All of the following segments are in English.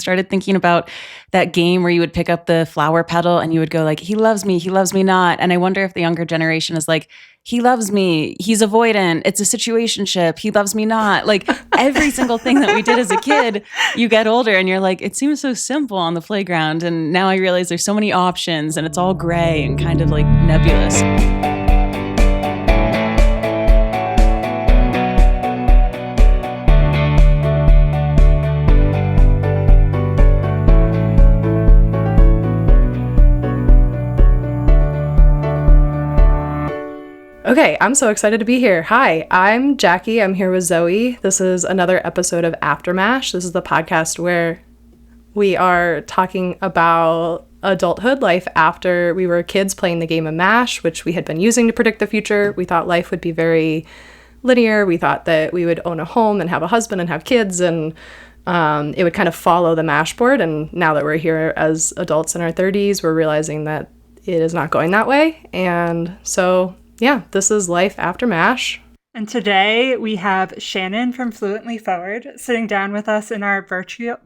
Started thinking about that game where you would pick up the flower petal and you would go like, he loves me not. And I wonder if the younger generation is like, he loves me, he's avoidant, it's a situationship, he loves me not. Like every single thing that we did as a kid, you get older and you're like, it seems so simple on the playground. And now I realize there's so many options and it's all gray and kind of like nebulous. Okay, I'm so excited to be here. Hi, I'm Jackie. I'm here with Zoe. This is another episode of After MASH. This is the podcast where we are talking about adulthood, life after we were kids playing the game of MASH, which we had been using to predict the future. We thought life would be very linear. We thought that we would own a home and have a husband and have kids, and it would kind of follow the MASH board. And now that we're here as adults in our 30s, we're realizing that it is not going that way. And so yeah, this is life after MASH. And today we have Shannon from FluentlyForward sitting down with us in our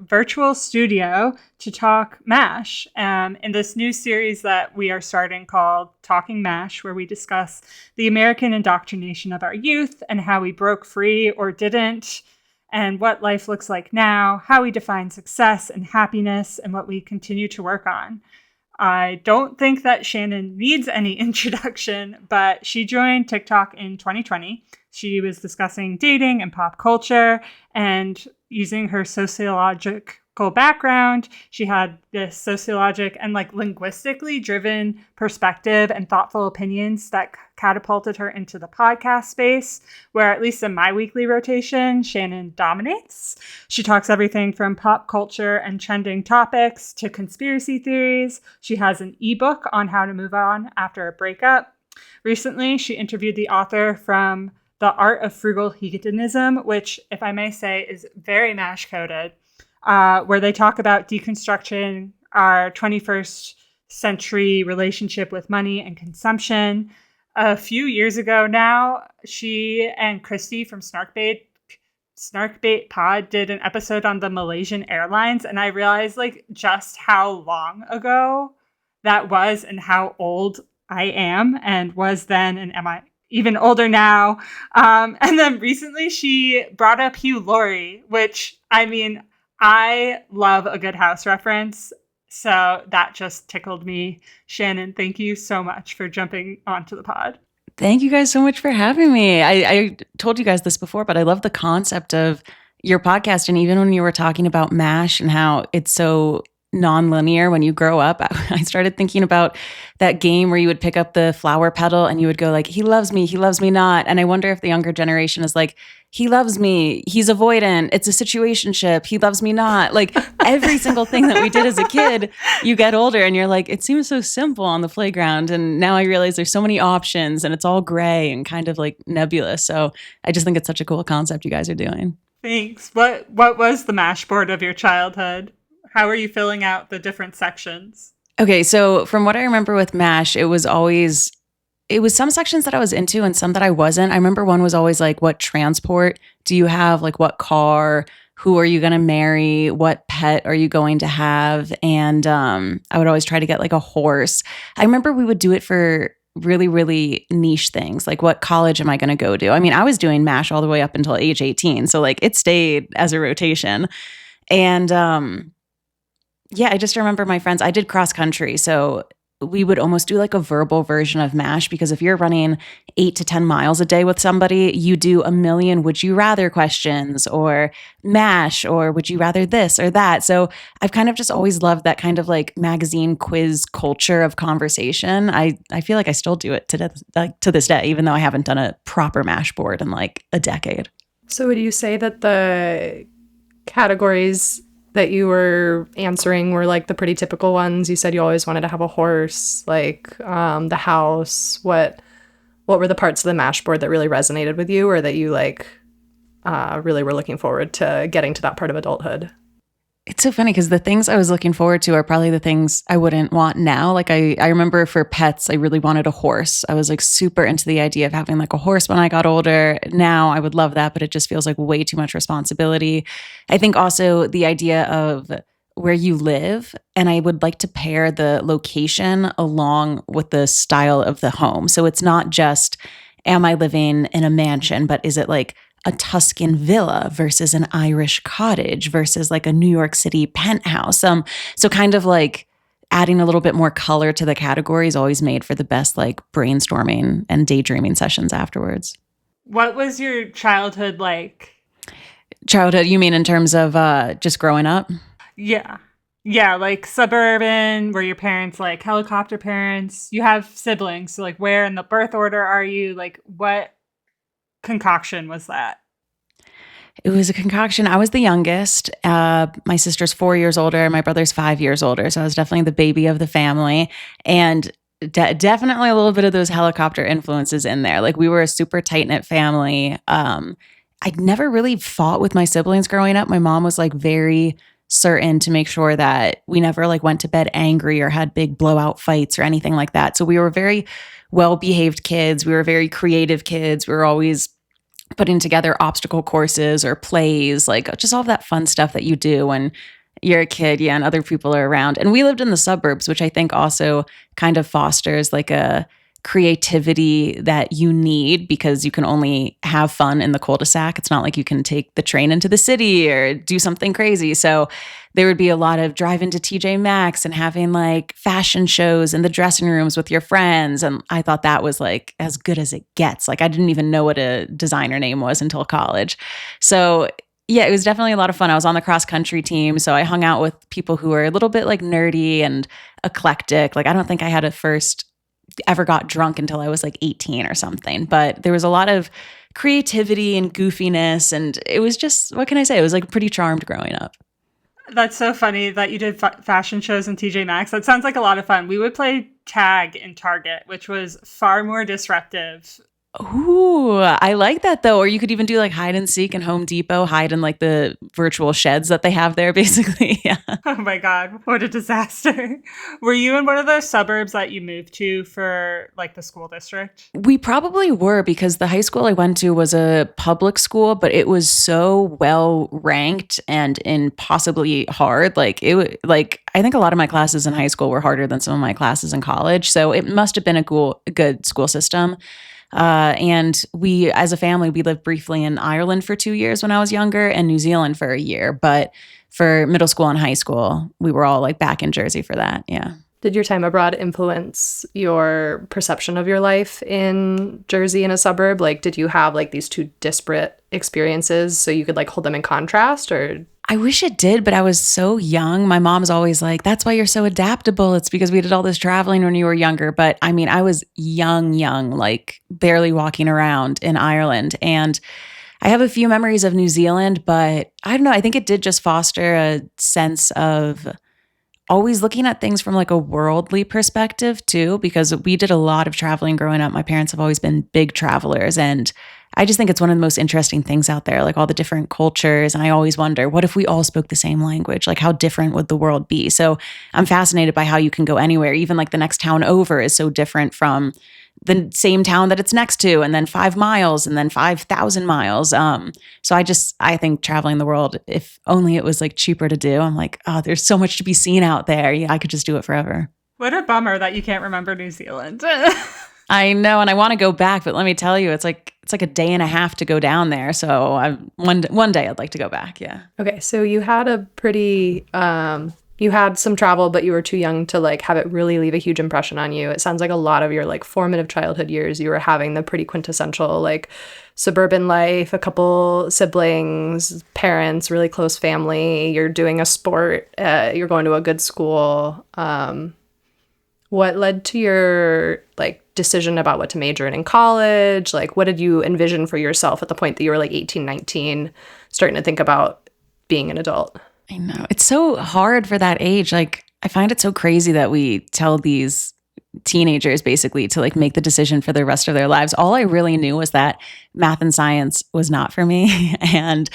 virtual studio to talk MASH in this new series that we are starting called Talking MASH, where we discuss the American indoctrination of our youth and how we broke free or didn't, and what life looks like now, how we define success and happiness, and what we continue to work on. I don't think that Shannon needs any introduction, but she joined TikTok in 2020. She was discussing dating and pop culture, and using her sociological background, she had this sociologic and linguistically driven perspective and thoughtful opinions that catapulted her into the podcast space, where at least in my weekly rotation, Shannon dominates. She talks everything from pop culture and trending topics to conspiracy theories. She has an ebook on how to move on after a breakup. Recently, she interviewed the author from The Art of Frugal Hedonism, which, if I may say, is very MASH coded, where they talk about deconstructing our 21st century relationship with money and consumption. A few years ago now, she and Christy from Snarkbait Pod did an episode on the Malaysian Airlines, and I realized just how long ago that was and how old I am and was then, and am I even older now. And then recently she brought up Hugh Laurie, which, I love a good House reference. So that just tickled me. Shannon, thank you so much for jumping onto the pod. Thank you guys so much for having me. I told you guys this before, but I love the concept of your podcast. And even when you were talking about MASH and how it's so non-linear when you grow up, I started thinking about that game where you would pick up the flower petal and you would go like, he loves me not. And I wonder if the younger generation is like, he loves me, he's avoidant, it's a situationship, he loves me not. Like every single thing that we did as a kid, you get older and you're like, it seems so simple on the playground. And now I realize there's so many options and it's all gray and kind of like nebulous. So I just think it's such a cool concept you guys are doing. Thanks. What was the MASH board of your childhood? How are you filling out the different sections? Okay, so from what I remember with MASH, it was some sections that I was into and some that I wasn't. I remember one was always like, what transport do you have? Like what car? Who are you going to marry? What pet are you going to have? And I would always try to get like a horse. I remember we would do it for really, really niche things. Like what college am I going to go to? I mean, I was doing MASH all the way up until age 18. So like it stayed as a rotation. And yeah, I just remember my friends, I did cross country. So we would almost do like a verbal version of MASH, because if you're running 8 to 10 miles a day with somebody, you do a million would you rather questions or MASH or would you rather this or that. So I've kind of just always loved that kind of like magazine quiz culture of conversation. I feel like I still do it to this day, even though I haven't done a proper MASH board in like a decade. So would you say that the categories that you were answering were like the pretty typical ones? You said you always wanted to have a horse, like the house. What were the parts of the MASH board that really resonated with you, or that you really were looking forward to getting to that part of adulthood? It's so funny because the things I was looking forward to are probably the things I wouldn't want now. Like I remember for pets, I really wanted a horse. I was like super into the idea of having like a horse when I got older. Now I would love that, but it just feels like way too much responsibility. I think also the idea of where you live, and I would like to pair the location along with the style of the home. So it's not just, am I living in a mansion, but is it like a Tuscan villa versus an Irish cottage versus like a New York City penthouse? So kind of like adding a little bit more color to the categories always made for the best like brainstorming and daydreaming sessions afterwards. What was your childhood like? Childhood, you mean in terms of just growing up? Yeah. Yeah, like suburban, were your parents like helicopter parents? You have siblings, so like where in the birth order are you? Like what concoction was that? It was a concoction. I was the youngest. My sister's 4 years older. My brother's 5 years older. So I was definitely the baby of the family. And definitely a little bit of those helicopter influences in there. Like we were a super tight-knit family. I'd never really fought with my siblings growing up. My mom was like very certain to make sure that we never like went to bed angry or had big blowout fights or anything like that. So we were very well-behaved kids. We were very creative kids. We were always putting together obstacle courses or plays, like just all of that fun stuff that you do when you're a kid, yeah, and other people are around. And we lived in the suburbs, which I think also kind of fosters like a creativity that you need because you can only have fun in the cul-de-sac. It's not like you can take the train into the city or do something crazy. So there would be a lot of driving to TJ Maxx and having like fashion shows in the dressing rooms with your friends. And I thought that was like as good as it gets. Like I didn't even know what a designer name was until college. So yeah, it was definitely a lot of fun. I was on the cross country team. So I hung out with people who were a little bit like nerdy and eclectic. Like I don't think I had ever got drunk until I was like 18 or something. But there was a lot of creativity and goofiness. And it was just, what can I say? It was like pretty charmed growing up. That's so funny that you did fashion shows in TJ Maxx. That sounds like a lot of fun. We would play tag in Target, which was far more disruptive. Ooh, I like that though. Or you could even do like hide and seek in Home Depot, hide in like the virtual sheds that they have there, basically. Yeah. Oh my God, what a disaster. Were you in one of those suburbs that you moved to for like the school district? We probably were because the high school I went to was a public school, but it was so well ranked and impossibly hard. Like I think a lot of my classes in high school were harder than some of my classes in college. So it must have been a good school system. And we, as a family, we lived briefly in Ireland for 2 years when I was younger and New Zealand for a year. But for middle school and high school, we were all like back in Jersey for that. Yeah. Did your time abroad influence your perception of your life in Jersey in a suburb? Like, did you have like these two disparate experiences so you could like hold them in contrast or? I wish it did, but I was so young. My mom's always like, that's why you're so adaptable. It's because we did all this traveling when you were younger. But I mean, I was young, like barely walking around in Ireland. And I have a few memories of New Zealand, but I don't know. I think it did just foster a sense of always looking at things from like a worldly perspective too, because we did a lot of traveling growing up. My parents have always been big travelers, and I just think it's one of the most interesting things out there, like all the different cultures. And I always wonder, what if we all spoke the same language? Like how different would the world be? So I'm fascinated by how you can go anywhere. Even like the next town over is so different from the same town that it's next to, and then 5 miles and then 5,000 miles. So I think traveling the world, if only it was like cheaper to do, I'm like, oh, there's so much to be seen out there. Yeah, I could just do it forever. What a bummer that you can't remember New Zealand. I know, and I want to go back, but let me tell you, it's like a day and a half to go down there. So one day I'd like to go back. Yeah. Okay, so you had a pretty you had some travel, but you were too young to like have it really leave a huge impression on you. It sounds like a lot of your like formative childhood years, you were having the pretty quintessential like suburban life, a couple siblings, parents, really close family. You're doing a sport. You're going to a good school. What led to your like decision about what to major in college? Like, what did you envision for yourself at the point that you were like 18, 19, starting to think about being an adult? I know. It's so hard for that age. Like, I find it so crazy that we tell these teenagers basically to like make the decision for the rest of their lives. All I really knew was that math and science was not for me. And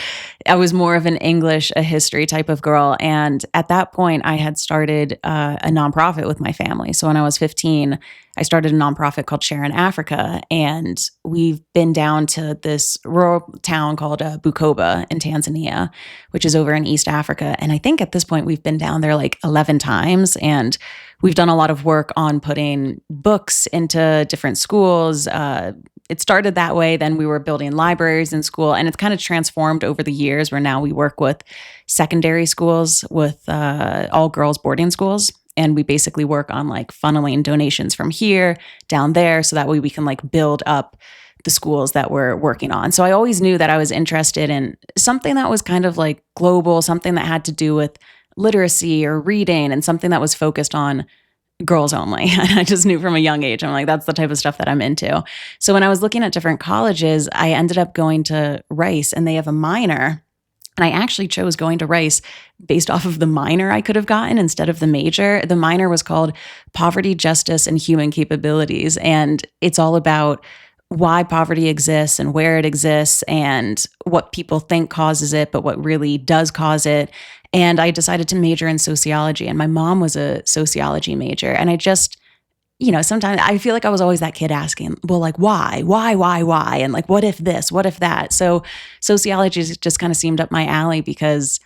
I was more of an English, a history type of girl. And at that point, I had started a nonprofit with my family. So when I was 15, I started a nonprofit called Sharon Africa. And we've been down to this rural town called Bukoba in Tanzania, which is over in East Africa. And I think at this point, we've been down there like 11 times. And we've done a lot of work on putting books into different schools. It started that way. Then we were building libraries in school, and it's kind of transformed over the years where now we work with secondary schools, with all girls boarding schools. And we basically work on like funneling donations from here down there. So that way we can like build up the schools that we're working on. So I always knew that I was interested in something that was kind of like global, something that had to do with literacy or reading, and something that was focused on girls only. And I just knew from a young age, I'm like, that's the type of stuff that I'm into. So when I was looking at different colleges, I ended up going to Rice, and they have a minor. And I actually chose going to Rice based off of the minor I could have gotten instead of the major. The minor was called Poverty, Justice, and Human Capabilities. And it's all about why poverty exists and where it exists and what people think causes it, but what really does cause it. And I decided to major in sociology, and my mom was a sociology major. And I just, sometimes I feel like I was always that kid asking, well, like, why? And like, what if this, what if that? So sociology just kind of seemed up my alley, because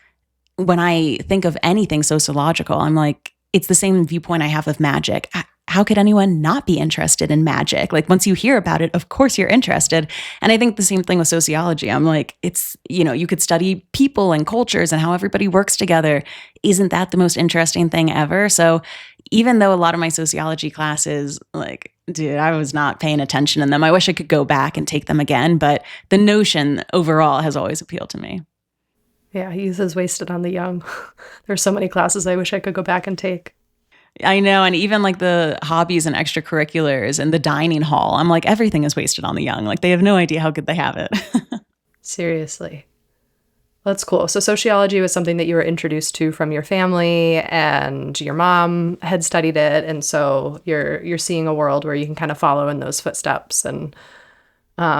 when I think of anything sociological, I'm like, it's the same viewpoint I have of magic. How could anyone not be interested in magic? Like, once you hear about it, of course you're interested. And I think the same thing with sociology. I'm like, it's, you could study people and cultures and how everybody works together. Isn't that the most interesting thing ever? So even though a lot of my sociology classes, like, dude, I was not paying attention in them. I wish I could go back and take them again. But the notion overall has always appealed to me. Yeah, youth is wasted on the young. There's so many classes I wish I could go back and take. I know. And even like the hobbies and extracurriculars and the dining hall, I'm like, everything is wasted on the young. Like, they have no idea how good they have it. Seriously. That's cool. So sociology was something that you were introduced to from your family, and your mom had studied it. And so you're seeing a world where you can kind of follow in those footsteps. And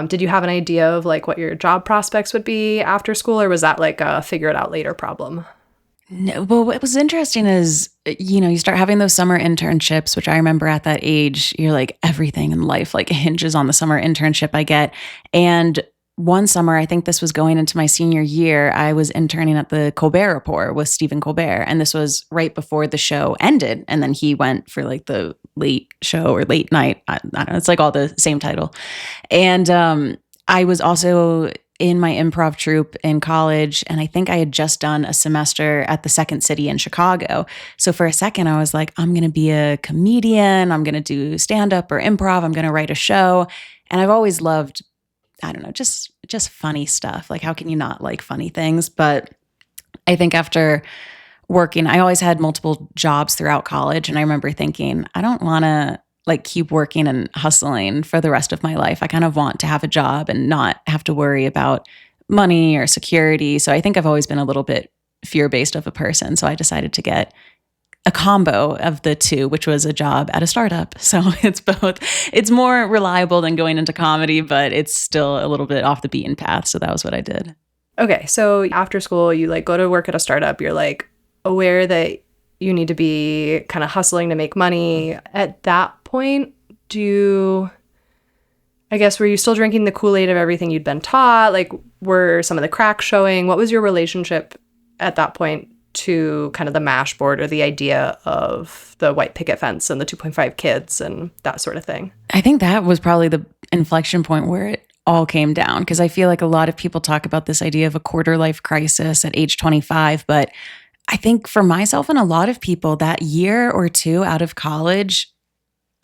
did you have an idea of like what your job prospects would be after school, or was that like a figure it out later problem? No, well, what was interesting is, you start having those summer internships, which I remember at that age, you're like, everything in life like hinges on the summer internship I get. And one summer, I think this was going into my senior year, I was interning at the Colbert Report with Stephen Colbert. And this was right before the show ended. And then he went for like the late show or late night. I don't know. It's like all the same title. And I was also in my improv troupe in college. And I think I had just done a semester at the Second City in Chicago. So for a second, I was like, I'm going to be a comedian. I'm going to do stand-up or improv. I'm going to write a show. And I've always loved, I don't know, just funny stuff. Like, how can you not like funny things? But I think after working, I always had multiple jobs throughout college. And I remember thinking, I don't want to like keep working and hustling for the rest of my life. I kind of want to have a job and not have to worry about money or security. So I think I've always been a little bit fear-based of a person. So I decided to get a combo of the two, which was a job at a startup. So it's both. It's more reliable than going into comedy, but it's still a little bit off the beaten path. So that was what I did. Okay. So after school, you like go to work at a startup. You're like aware that you need to be kind of hustling to make money. At that point, were you still drinking the Kool-Aid of everything you'd been taught? Like, were some of the cracks showing? What was your relationship at that point to kind of the MASH board, or the idea of the white picket fence and the 2.5 kids and that sort of thing? I think that was probably the inflection point where it all came down, because I feel like a lot of people talk about this idea of a quarter life crisis at age 25, but I think for myself and a lot of people, that year or two out of college,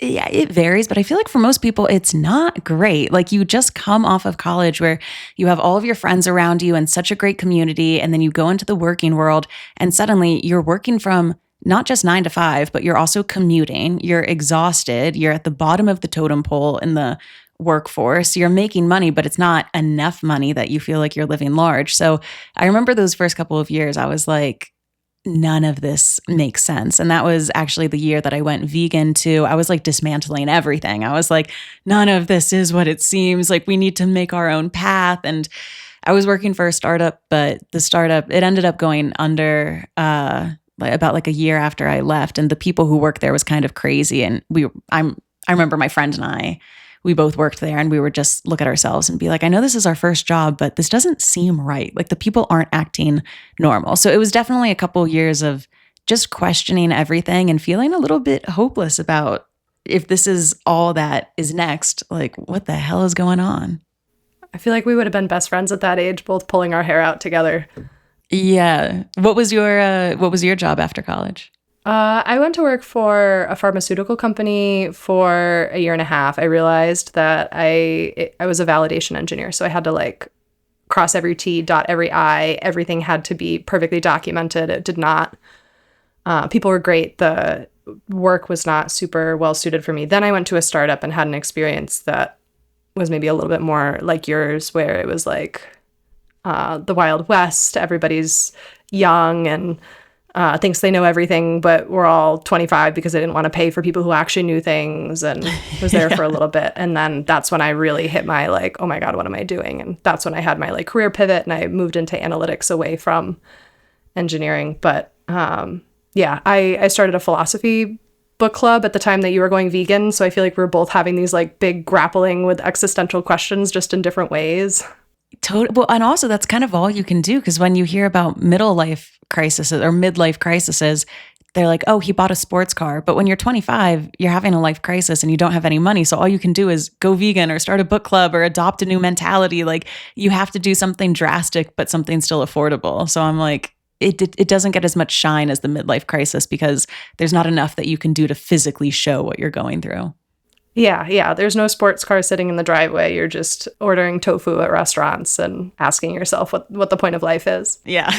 yeah, it varies, but I feel like for most people, it's not great. Like, you just come off of college where you have all of your friends around you and such a great community, and then you go into the working world, and suddenly you're working from not just 9 to 5, but you're also commuting. You're exhausted. You're at the bottom of the totem pole in the workforce. You're making money, but it's not enough money that you feel like you're living large. So I remember those first couple of years, I was like, none of this makes sense. And that was actually the year that I went vegan too. I was like dismantling everything. I was like, none of this is what it seems. Like we need to make our own path. And I was working for a startup, but the startup, it ended up going under about like a year after I left. And the people who worked there was kind of crazy. And I remember my friend and we both worked there, and we would just look at ourselves and be like, I know this is our first job, but this doesn't seem right. Like the people aren't acting normal. So it was definitely a couple years of just questioning everything and feeling a little bit hopeless about if this is all that is next, like what the hell is going on? I feel like we would have been best friends at that age, both pulling our hair out together. Yeah. What was your job after college? I went to work for a pharmaceutical company for a year and a half. I realized that I was a validation engineer, so I had to like cross every T, dot every I. Everything had to be perfectly documented. It did not. People were great. The work was not super well suited for me. Then I went to a startup and had an experience that was maybe a little bit more like yours, where it was like the Wild West. Everybody's young and thinks they know everything, but we're all 25 because I didn't want to pay for people who actually knew things, and was there for a little bit. And then that's when I really hit my like, oh my God, what am I doing? And that's when I had my like career pivot, and I moved into analytics away from engineering. But yeah, I started a philosophy book club at the time that you were going vegan. So I feel like we're both having these like big grappling with existential questions just in different ways. Totally. Well, and also that's kind of all you can do, because when you hear about middle life crises or midlife crises, they're like, oh, he bought a sports car. But when you're 25, you're having a life crisis and you don't have any money. So all you can do is go vegan or start a book club or adopt a new mentality. Like you have to do something drastic, but something still affordable. So I'm like, it doesn't get as much shine as the midlife crisis because there's not enough that you can do to physically show what you're going through. Yeah. There's no sports car sitting in the driveway. You're just ordering tofu at restaurants and asking yourself what the point of life is. Yeah.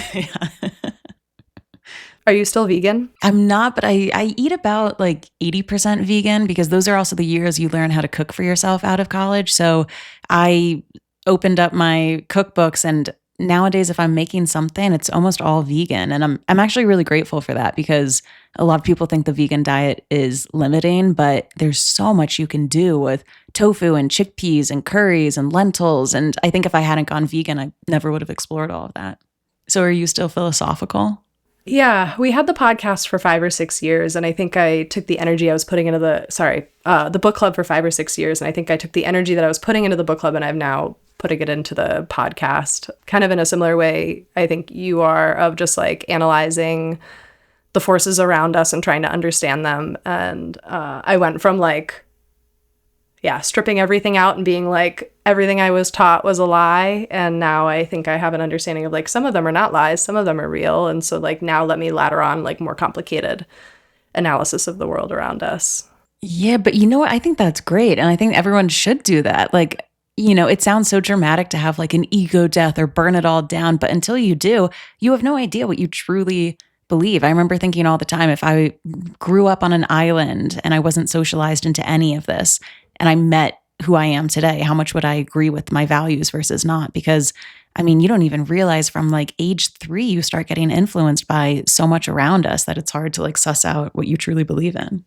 Are you still vegan? I'm not, but I eat about like 80% vegan because those are also the years you learn how to cook for yourself out of college. So I opened up my cookbooks, and nowadays if I'm making something, it's almost all vegan. And I'm actually really grateful for that, because a lot of people think the vegan diet is limiting, but there's so much you can do with tofu and chickpeas and curries and lentils. And I think if I hadn't gone vegan, I never would have explored all of that. So are you still philosophical? Yeah, we had the podcast for 5 or 6 years, and I think I took the energy I was putting into the book club for 5 or 6 years, and I think I took the energy that I was putting into the book club, and I've now putting it into the podcast, kind of in a similar way I think you are, of just like analyzing the forces around us and trying to understand them. And I went from like, stripping everything out and being like, everything I was taught was a lie. And now I think I have an understanding of like, some of them are not lies, some of them are real. And so like, now let me ladder on like more complicated analysis of the world around us. Yeah, but you know what? I think that's great. And I think everyone should do that. Like, you know, it sounds so dramatic to have like an ego death or burn it all down. But until you do, you have no idea what you truly believe. I remember thinking all the time, if I grew up on an island and I wasn't socialized into any of this, and I met who I am today, how much would I agree with my values versus not? Because I mean, you don't even realize from like age 3, you start getting influenced by so much around us that it's hard to like suss out what you truly believe in.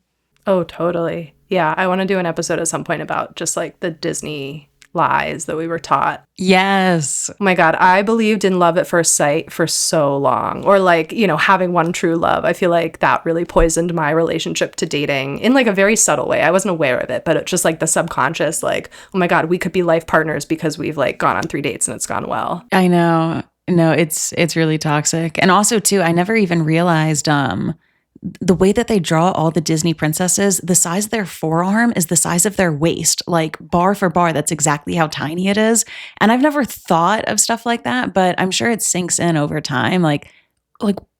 Oh, totally. Yeah. I want to do an episode at some point about just like the Disney lies that we were taught. Yes. Oh my God, I believed in love at first sight for so long. Or like, you know, having one true love. I feel like that really poisoned my relationship to dating in like a very subtle way. I wasn't aware of it, but it's just like the subconscious, like, oh my God, we could be life partners because we've like gone on 3 dates and it's gone well. I know. No, it's really toxic. And also too, I never even realized the way that they draw all the Disney princesses, the size of their forearm is the size of their waist, like bar for bar. That's exactly how tiny it is. And I've never thought of stuff like that, but I'm sure it sinks in over time. Like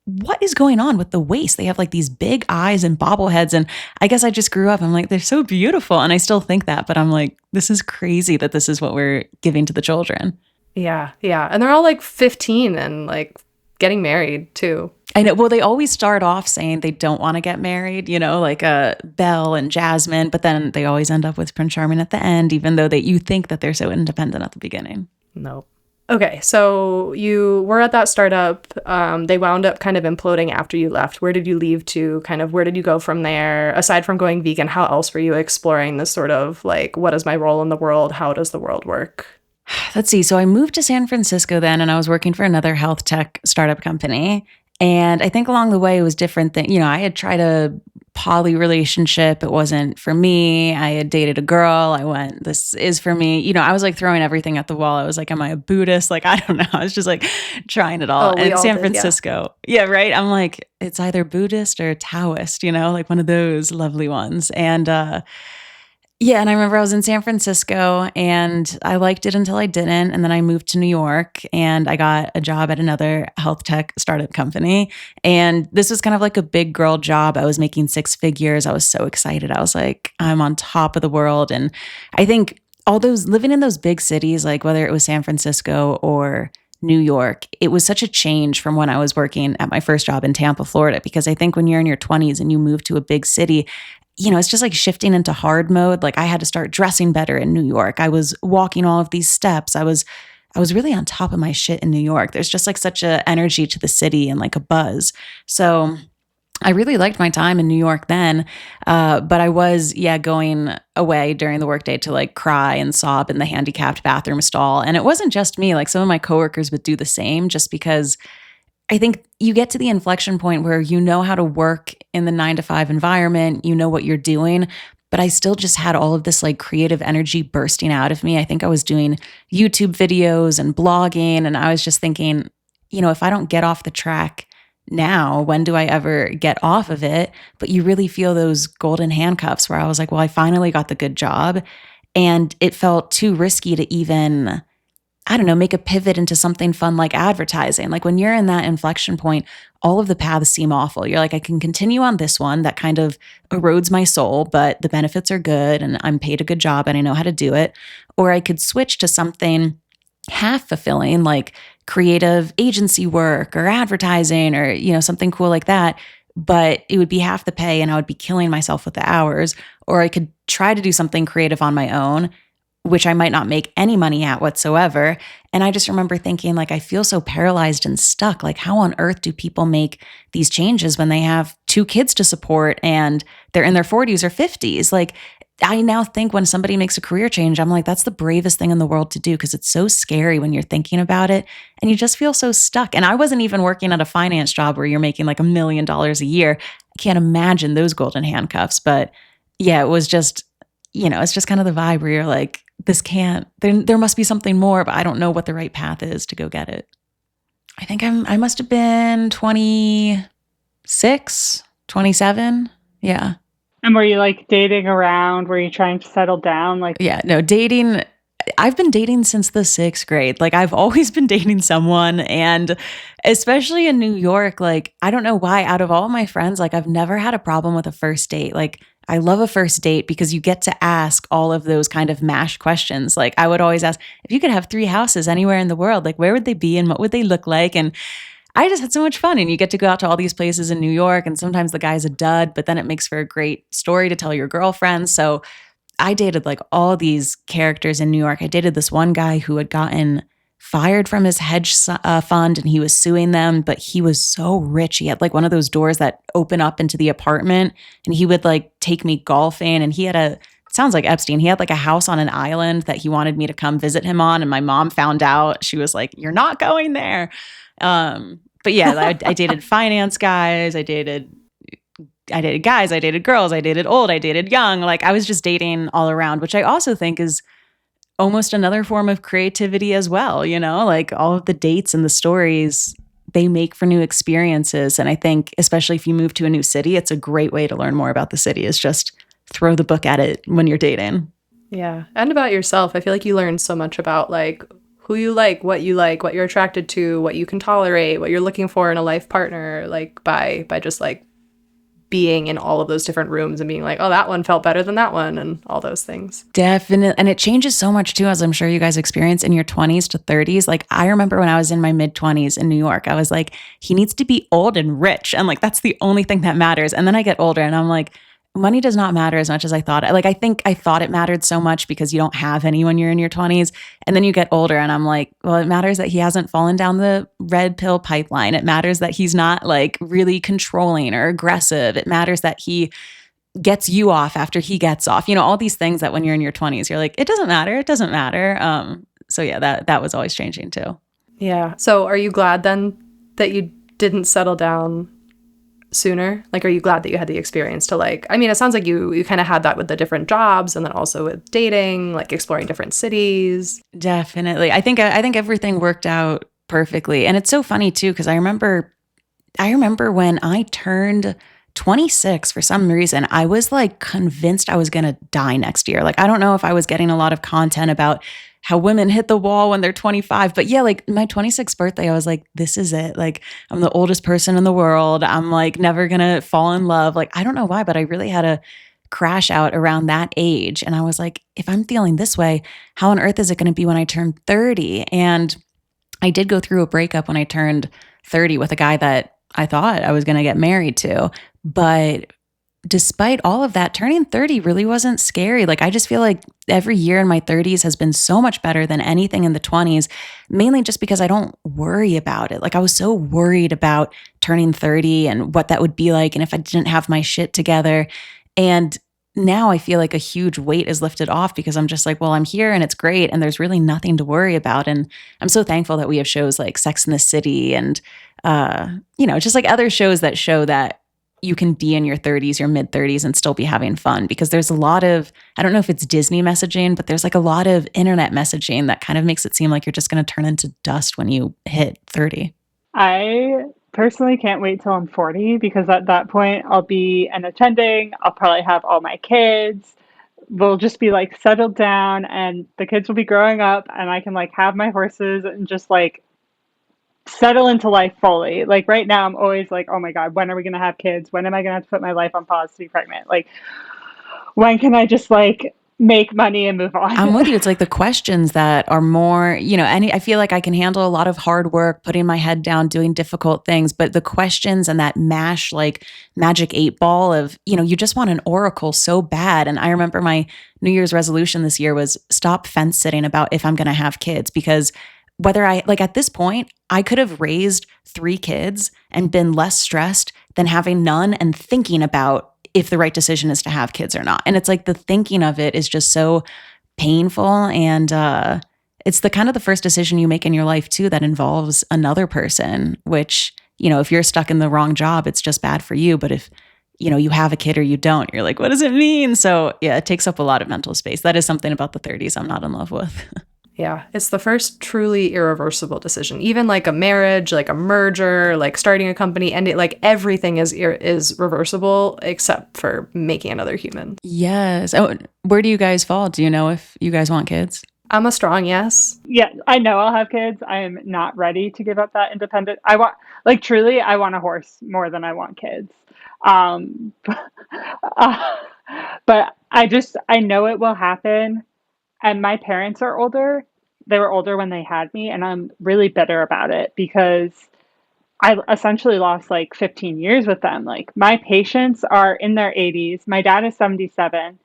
what is going on with the waist? They have like these big eyes and bobbleheads. And I guess I just grew up. I'm like, they're so beautiful. And I still think that, but I'm like, this is crazy that this is what we're giving to the children. Yeah. And they're all like 15 and like getting married too. I know. Well, they always start off saying they don't want to get married, you know, like Belle and Jasmine, but then they always end up with Prince Charming at the end, even though you think that they're so independent at the beginning. Nope. Okay, so you were at that startup. They wound up kind of imploding after you left. Where did you leave to? Kind of where did you go from there? Aside from going vegan, how else were you exploring this sort of like, what is my role in the world? How does the world work? Let's see. So I moved to San Francisco then, and I was working for another health tech startup company. And I think along the way it was different than, I had tried a poly relationship. It wasn't for me. I had dated a girl. I went, this is for me. I was like throwing everything at the wall. I was like, am I a Buddhist? Like, I don't know. I was just like trying it all. Oh, we And all San did, Francisco. Yeah, right. I'm like, it's either Buddhist or Taoist, like one of those lovely ones. And yeah, and I remember I was in San Francisco and I liked it until I didn't. And then I moved to New York and I got a job at another health tech startup company. And this was kind of like a big girl job. I was making 6 figures. I was so excited. I was like, I'm on top of the world. And I think all those living in those big cities, like whether it was San Francisco or New York, it was such a change from when I was working at my first job in Tampa, Florida, because I think when you're in your 20s and you move to a big city, it's just like shifting into hard mode. Like I had to start dressing better in New York. I was walking all of these steps. I was really on top of my shit in New York. There's just like such a energy to the city and like a buzz. So I really liked my time in New York then. But I was, going away during the workday to like cry and sob in the handicapped bathroom stall. And it wasn't just me, like some of my coworkers would do the same just because I think you get to the inflection point where you know how to work in the 9 to 5 environment, you know what you're doing, but I still just had all of this like creative energy bursting out of me. I think I was doing YouTube videos and blogging, and I was just thinking, if I don't get off the track now, when do I ever get off of it? But you really feel those golden handcuffs where I was like, well, I finally got the good job, and it felt too risky to even, I don't know, make a pivot into something fun like advertising. Like when you're in that inflection point, all of the paths seem awful. You're like, I can continue on this one that kind of erodes my soul, but the benefits are good and I'm paid a good job and I know how to do it. Or I could switch to something half fulfilling like creative agency work or advertising or, something cool like that. But it would be half the pay and I would be killing myself with the hours. Or I could try to do something creative on my own, which I might not make any money at whatsoever. And I just remember thinking, like, I feel so paralyzed and stuck. Like, how on earth do people make these changes when they have 2 kids to support and they're in their 40s or 50s? Like, I now think when somebody makes a career change, I'm like, that's the bravest thing in the world to do because it's so scary when you're thinking about it and you just feel so stuck. And I wasn't even working at a finance job where you're making like $1 million a year. I can't imagine those golden handcuffs. But yeah, it was just, it's just kind of the vibe where you're like, there must be something more, but I don't know what the right path is to go get it. I think I must have been 26, 27. Yeah. And were you like dating around? Were you trying to settle down? Like, yeah, no, dating. I've been dating since the 6th grade. Like I've always been dating someone, and especially in New York, like I don't know why out of all my friends, like I've never had a problem with a first date. Like I love a first date because you get to ask all of those kind of MASH questions. Like I would always ask, if you could have 3 houses anywhere in the world, like where would they be and what would they look like? And I just had so much fun, and you get to go out to all these places in New York, and sometimes the guy's a dud, but then it makes for a great story to tell your girlfriends. So I dated like all these characters in New York. I dated this one guy who had gotten fired from his hedge fund and he was suing them, but he was so rich. He had like one of those doors that open up into the apartment, and he would like take me golfing, and he had it sounds like Epstein. He had like a house on an island that he wanted me to come visit him on. And my mom found out. She was like, you're not going there. But yeah, I dated finance guys. I dated guys, I dated girls, I dated old, I dated young. Like I was just dating all around, which I also think is almost another form of creativity as well. Like all of the dates and the stories, they make for new experiences. And I think especially if you move to a new city, it's a great way to learn more about the city is just throw the book at it when you're dating. Yeah. And about yourself. I feel like you learn so much about like who you like, what you're attracted to, what you can tolerate, what you're looking for in a life partner, like by just like being in all of those different rooms and being like, oh, that one felt better than that one and all those things. Definitely. And it changes so much too, as I'm sure you guys experience in your 20s to 30s. Like I remember when I was in my mid 20s in New York, I was like, he needs to be old and rich. And like, that's the only thing that matters. And then I get older and I'm like, money does not matter as much as I thought. Like, I think I thought it mattered so much because you don't have any when you're in your 20s. And then you get older and I'm like, well, it matters that he hasn't fallen down the red pill pipeline. It matters that he's not like really controlling or aggressive. It matters that he gets you off after he gets off. All these things that when you're in your 20s, you're like, it doesn't matter. It doesn't matter. So yeah, that was always changing too. Yeah. So are you glad then that you didn't settle down sooner? Like, are you glad that you had the experience to it sounds like you kind of had that with the different jobs and then also with dating, like exploring different cities. Definitely. I think everything worked out perfectly. And it's so funny too, because I remember when I turned 26, for some reason, I was like convinced I was going to die next year. Like, I don't know if I was getting a lot of content about how women hit the wall when they're 25. But yeah, like my 26th birthday, I was like, this is it. Like, I'm the oldest person in the world. I'm like never going to fall in love. Like, I don't know why, but I really had a crash out around that age. And I was like, if I'm feeling this way, how on earth is it going to be when I turn 30? And I did go through a breakup when I turned 30 with a guy that I thought I was going to get married to. But despite all of that, turning 30 really wasn't scary. Like, I just feel like every year in my 30s has been so much better than anything in the 20s, mainly just because I don't worry about it. Like, I was so worried about turning 30 and what that would be like and if I didn't have my shit together. And now I feel like a huge weight is lifted off because I'm just like, well, I'm here and it's great and there's really nothing to worry about. And I'm so thankful that we have shows like Sex and the City and, just like other shows that show that you can be in your 30s, your mid 30s and still be having fun, because there's a lot of, I don't know if it's Disney messaging, but there's like a lot of internet messaging that kind of makes it seem like you're just going to turn into dust when you hit 30. I personally can't wait till I'm 40 because at that point I'll be an attending. I'll probably have all my kids. We'll just be like settled down and the kids will be growing up and I can like have my horses and just like settle into life fully. Like right now, I'm always like, oh my God, when are we going to have kids? When am I going to have to put my life on pause to be pregnant? Like, when can I just like make money and move on? I'm with you. It's like the questions that are more, I feel like I can handle a lot of hard work, putting my head down, doing difficult things, but the questions and that MASH, like magic 8-ball of, you just want an oracle so bad. And I remember my New Year's resolution this year was stop fence sitting about if I'm going to have kids, because whether at this point, I could have raised 3 kids and been less stressed than having none and thinking about if the right decision is to have kids or not. And it's like the thinking of it is just so painful. And it's the kind of the first decision you make in your life too that involves another person, which, if you're stuck in the wrong job, it's just bad for you. But if, you have a kid or you don't, you're like, what does it mean? So yeah, it takes up a lot of mental space. That is something about the 30s I'm not in love with. Yeah, it's the first truly irreversible decision. Even like a marriage, like a merger, like starting a company, and everything is reversible except for making another human. Yes. Oh, where do you guys fall? Do you know if you guys want kids? I'm a strong yes. Yeah, I know I'll have kids. I am not ready to give up that independent. I want, truly, I want a horse more than I want kids. But I know it will happen. And my parents are older. They were older when they had me. And I'm really bitter about it because I essentially lost like 15 years with them. Like my patients are in their 80s. My dad is 77.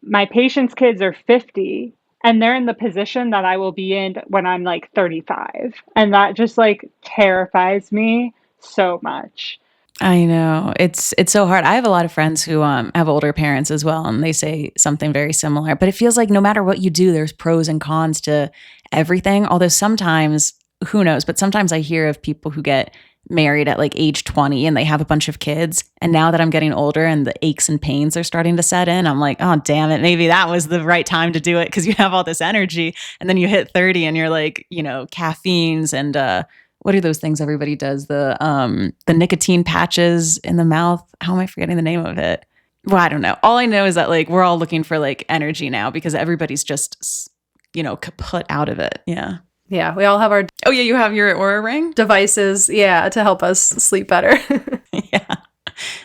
My patients' kids are 50. And they're in the position that I will be in when I'm like 35. And that just like terrifies me so much. I know. It's so hard. I have a lot of friends who have older parents as well, and they say something very similar. But it feels like no matter what you do, there's pros and cons to everything. Although sometimes, who knows, but sometimes I hear of people who get married at like age 20 and they have a bunch of kids. And now that I'm getting older and the aches and pains are starting to set in, I'm like, oh, damn it. Maybe that was the right time to do it because you have all this energy. And then you hit 30 and you're like, caffeines and what are those things everybody does? The nicotine patches in the mouth. How am I forgetting the name of it? Well, I don't know. All I know is that like we're all looking for like energy now because everybody's just, kaput out of it. Yeah. Yeah. We all have our Oh yeah, you have your Aura ring? devices, to help us sleep better. Yeah.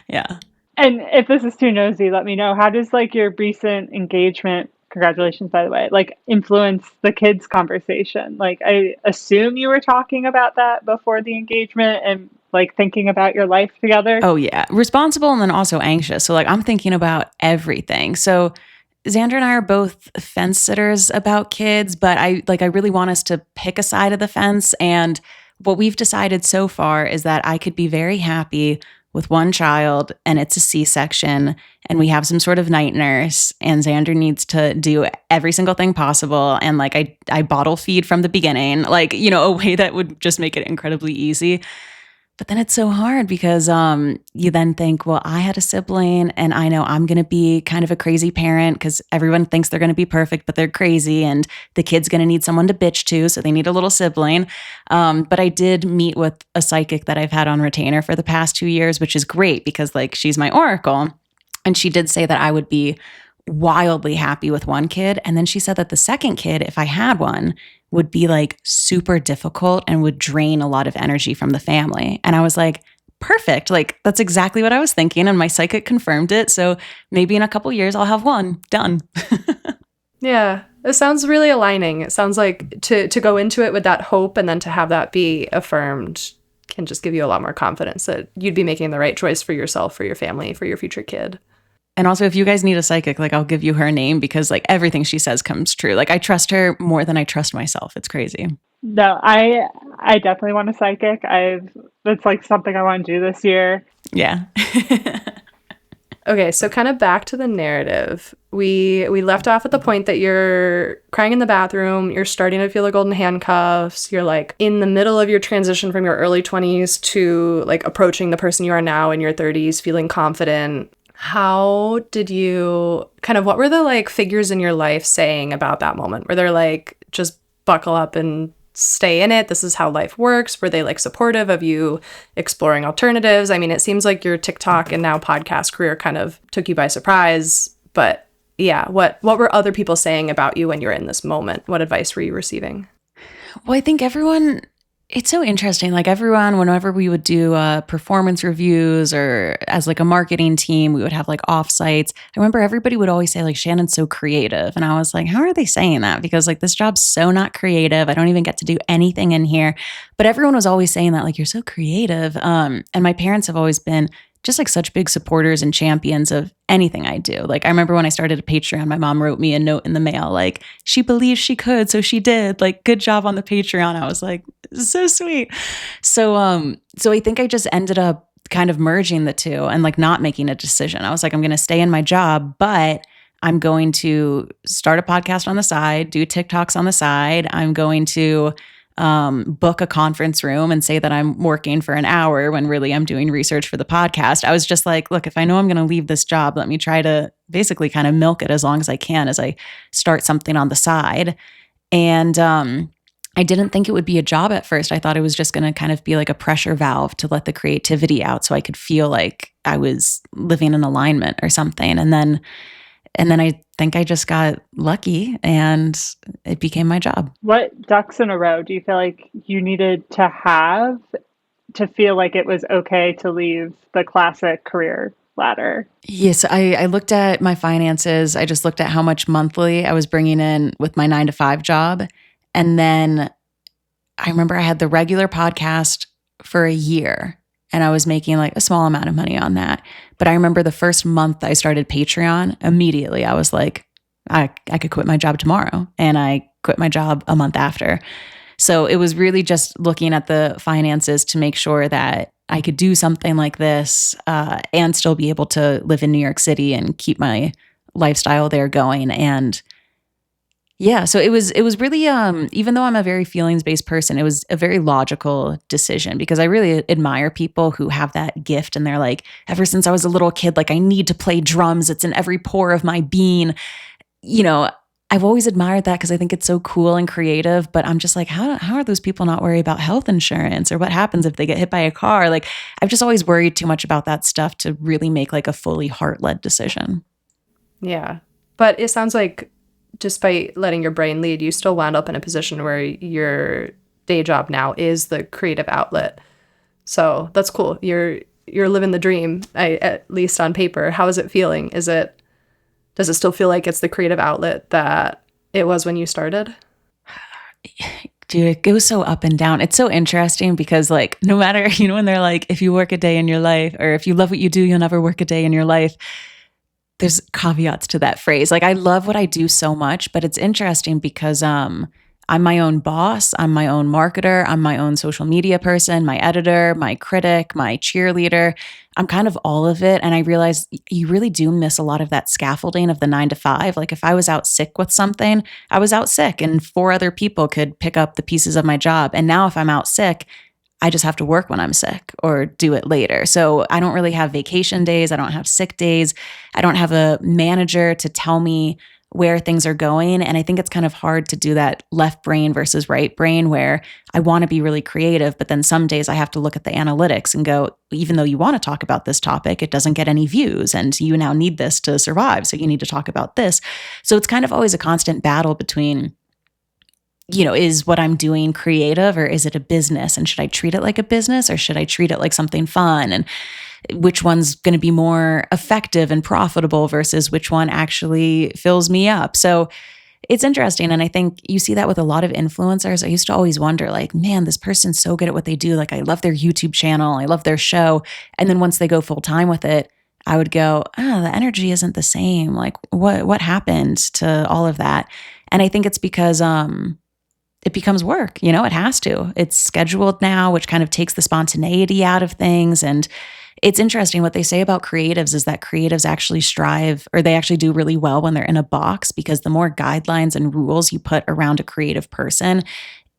Yeah. And if this is too nosy, let me know. How does like your recent engagement, congratulations by the way, like influence the kids' conversation? Like I assume you were talking about that before the engagement and like thinking about your life together? Oh yeah, responsible and then also anxious. So like I'm thinking about everything. So Xander and I are both fence sitters about kids, but I really want us to pick a side of the fence. And what we've decided so far is that I could be very happy with one child and it's a C-section and we have some sort of night nurse and Xander needs to do every single thing possible. And like I bottle feed from the beginning, like, a way that would just make it incredibly easy. But then it's so hard because you then think, well, I had a sibling and I know I'm going to be kind of a crazy parent because everyone thinks they're going to be perfect, but they're crazy. And the kid's going to need someone to bitch to. So they need a little sibling. But I did meet with a psychic that I've had on retainer for the past 2 years, which is great because like she's my oracle. And she did say that I would be wildly happy with one kid. And then she said that the second kid, if I had one, would be like super difficult and would drain a lot of energy from the family. And I was like, perfect. Like that's exactly what I was thinking. And my psychic confirmed it. So maybe in a couple years I'll have one done. Yeah, it sounds really aligning. It sounds like to go into it with that hope and then to have that be affirmed can just give you a lot more confidence that you'd be making the right choice for yourself, for your family, for your future kid. And also, if you guys need a psychic, like I'll give you her name because like everything she says comes true. Like I trust her more than I trust myself. It's crazy. No, I definitely want a psychic. That's like something I want to do this year. Yeah. Okay, so kind of back to the narrative. We left off at the point that you're crying in the bathroom, you're starting to feel the golden handcuffs, you're like in the middle of your transition from your early 20s to like approaching the person you are now in your 30s, feeling confident. How did you what were the like figures in your life saying about that moment? Were they like, just buckle up and stay in it? This is how life works. Were they like supportive of you exploring alternatives? I mean, it seems like your TikTok and now podcast career kind of took you by surprise, but yeah, what were other people saying about you when you're in this moment? What advice were you receiving? Well, I think it's so interesting. Like everyone, whenever we would do performance reviews or as like a marketing team, we would have like offsites. I remember everybody would always say like, Shannon's so creative. And I was like, how are they saying that? Because like this job's so not creative. I don't even get to do anything in here. But everyone was always saying that like, you're so creative. And my parents have always been just like such big supporters and champions of anything I do. Like I remember when I started a Patreon, my mom wrote me a note in the mail, like she believed she could, so she did. Like good job on the Patreon. I was like, so sweet. So I think I just ended up kind of merging the two and like not making a decision. I was like, I'm going to stay in my job, but I'm going to start a podcast on the side, do TikToks on the side. I'm going to book a conference room and say that I'm working for an hour when really I'm doing research for the podcast. I was just like, look, if I know I'm going to leave this job, let me try to basically kind of milk it as long as I can as I start something on the side. And I didn't think it would be a job at first. I thought it was just going to kind of be like a pressure valve to let the creativity out so I could feel like I was living in alignment or something. And then I think I just got lucky and it became my job. What ducks in a row do you feel like you needed to have to feel like it was okay to leave the classic career ladder? Yes, I looked at my finances. I just looked at how much monthly I was bringing in with my 9-to-5 job. And then I remember I had the regular podcast for a year. And I was making like a small amount of money on that. But I remember the first month I started Patreon, immediately I was like, I could quit my job tomorrow. And I quit my job a month after. So it was really just looking at the finances to make sure that I could do something like this and still be able to live in New York City and keep my lifestyle there going. And yeah, so it was really, even though I'm a very feelings-based person, it was a very logical decision because I really admire people who have that gift and they're like, ever since I was a little kid, like I need to play drums. It's in every pore of my being. You know, I've always admired that because I think it's so cool and creative, but I'm just like, how are those people not worried about health insurance or what happens if they get hit by a car? Like I've just always worried too much about that stuff to really make like a fully heart-led decision. Yeah, but it sounds like despite letting your brain lead, you still wound up in a position where your day job now is the creative outlet. So that's cool. You're living the dream, at least on paper. How is it feeling? Does it still feel like it's the creative outlet that it was when you started? Dude, it was so up and down. It's so interesting because like no matter, when they're like, if you work a day in your life or if you love what you do, you'll never work a day in your life. There's caveats to that phrase. Like I love what I do so much, but it's interesting because I'm my own boss, I'm my own marketer, I'm my own social media person, my editor, my critic, my cheerleader. I'm kind of all of it. And I realize you really do miss a lot of that scaffolding of the 9 to 5. Like if I was out sick with something, I was out sick and 4 other people could pick up the pieces of my job. And now if I'm out sick, I just have to work when I'm sick or do it later. So I don't really have vacation days. I don't have sick days. I don't have a manager to tell me where things are going. And I think it's kind of hard to do that left brain versus right brain where I want to be really creative, but then some days I have to look at the analytics and go, even though you want to talk about this topic, it doesn't get any views and you now need this to survive. So you need to talk about this. So it's kind of always a constant battle between, is what I'm doing creative or is it a business? And should I treat it like a business or should I treat it like something fun? And which one's going to be more effective and profitable versus which one actually fills me up. So it's interesting. And I think you see that with a lot of influencers. I used to always wonder like, man, this person's so good at what they do. Like I love their YouTube channel. I love their show. And then once they go full time with it, I would go, the energy isn't the same. Like what happened to all of that? And I think it's because, it becomes work, it has to. It's scheduled now, which kind of takes the spontaneity out of things. And it's interesting what they say about creatives is that creatives actually strive or they actually do really well when they're in a box because the more guidelines and rules you put around a creative person,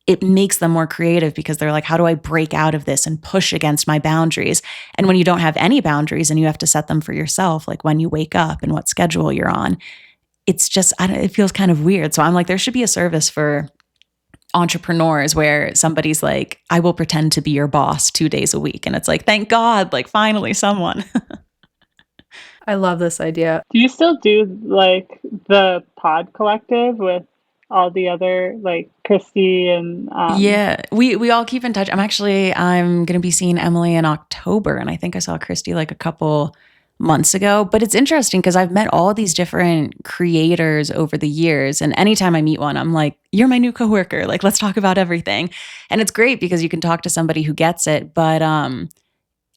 it makes them more creative because they're like, how do I break out of this and push against my boundaries? And when you don't have any boundaries and you have to set them for yourself, like when you wake up and what schedule you're on, it's just, it feels kind of weird. So I'm like, there should be a service for entrepreneurs where somebody's like, I will pretend to be your boss 2 days a week. And it's like, thank God, like finally someone. I love this idea. Do you still do like the pod collective with all the other like Christy and Yeah, we all keep in touch. I'm going to be seeing Emily in October. And I think I saw Christy like a couple months ago, but it's interesting because I've met all these different creators over the years. And anytime I meet one, I'm like, you're my new coworker. Like, let's talk about everything. And it's great because you can talk to somebody who gets it, but